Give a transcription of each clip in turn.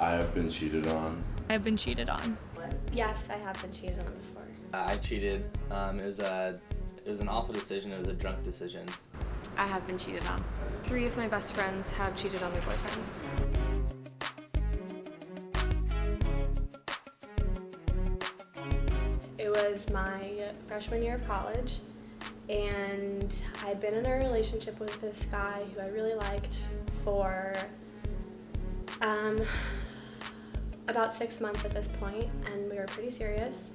I have been cheated on. I've been cheated on. Yes, I have been cheated on before. I cheated. It was an awful decision. It was a drunk decision. I have been cheated on. 3 of my best friends have cheated on their boyfriends. It was my freshman year of college, and I had been in a relationship with this guy who I really liked for about 6 months at this point, and we were pretty serious.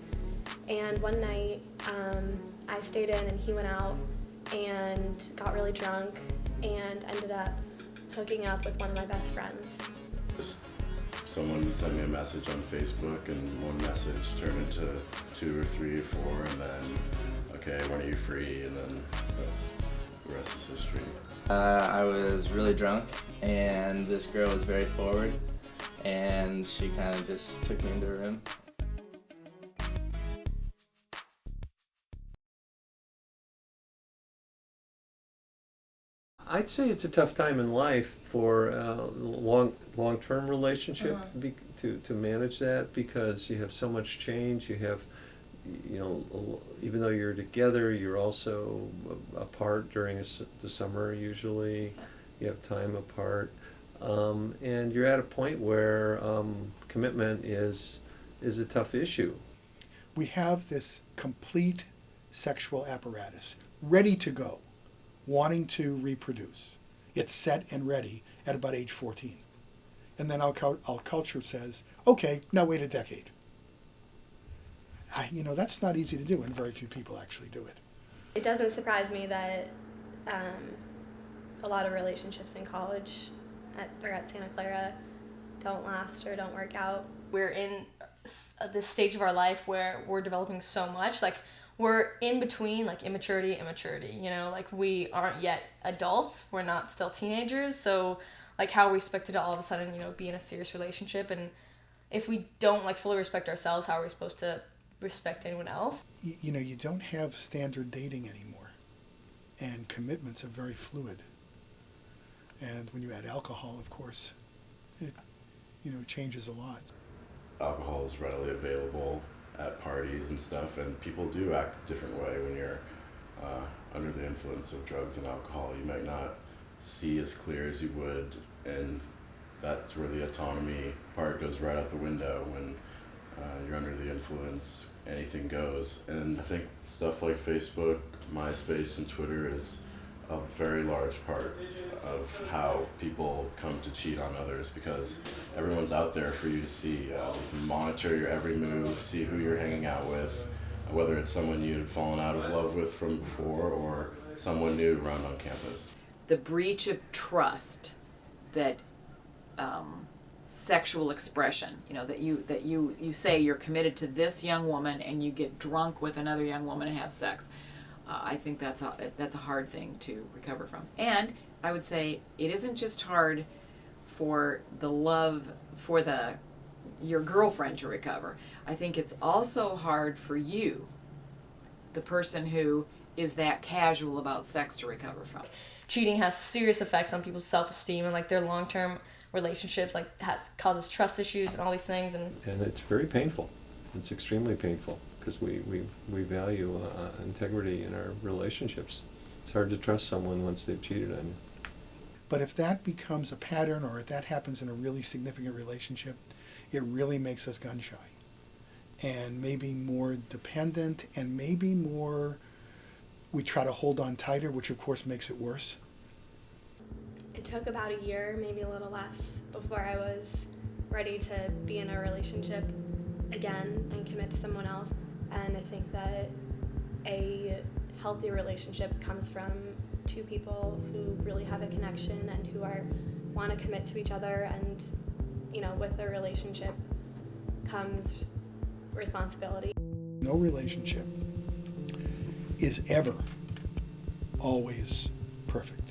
And one night, I stayed in and he went out and got really drunk and ended up hooking up with one of my best friends. Someone sent me a message on Facebook, and one message turned into 2 or 3 or 4, and then, okay, when are you free? And then the rest is history. I was really drunk, and this girl was very forward, and she kind of just took me into her room. I'd say it's a tough time in life for a long-term relationship to manage that, because you have so much change. You have, even though you're together, you're also apart during the summer usually. You have time apart, and you're at a point where commitment is a tough issue. We have this complete sexual apparatus ready to go, wanting to reproduce. It's set and ready at about age 14. And then our culture says, okay, now wait a decade. That's not easy to do, and very few people actually do it. It doesn't surprise me that a lot of relationships in college or at Santa Clara don't last or don't work out. We're in this stage of our life where we're developing so much. Like, we're in between, like, immaturity, like, we aren't yet adults, we're not still teenagers, so, like, how are we expected to all of a sudden, be in a serious relationship? And if we don't, like, fully respect ourselves, how are we supposed to respect anyone else? You don't have standard dating anymore, and commitments are very fluid. And when you add alcohol, of course, it changes a lot. Alcohol is readily available at parties and stuff, and people do act a different way when you're under the influence of drugs and alcohol. You might not see as clear as you would, and that's where the autonomy part goes right out the window. When you're under the influence, anything goes. And I think stuff like Facebook, MySpace, and Twitter is a very large part of how people come to cheat on others, because everyone's out there for you to see. Monitor your every move, see who you're hanging out with, whether it's someone you'd fallen out of love with from before or someone new around on campus. The breach of trust that sexual expression, that you say you're committed to this young woman and you get drunk with another young woman and have sex. I think that's a hard thing to recover from. And I would say it isn't just hard for the love for your girlfriend to recover. I think it's also hard for you, the person who is that casual about sex, to recover from. Cheating has serious effects on people's self-esteem and, like, their long-term relationships, like, causes trust issues and all these things. And it's very painful. It's extremely painful, because we value integrity in our relationships. It's hard to trust someone once they've cheated on you. But if that becomes a pattern, or if that happens in a really significant relationship, it really makes us gun shy, and maybe more dependent, and maybe more we try to hold on tighter, which of course makes it worse. It took about a year, maybe a little less, before I was ready to be in a relationship again and commit to someone else. And I think that a healthy relationship comes from 2 people who really have a connection and who want to commit to each other, and with their relationship comes responsibility. No relationship is ever always perfect.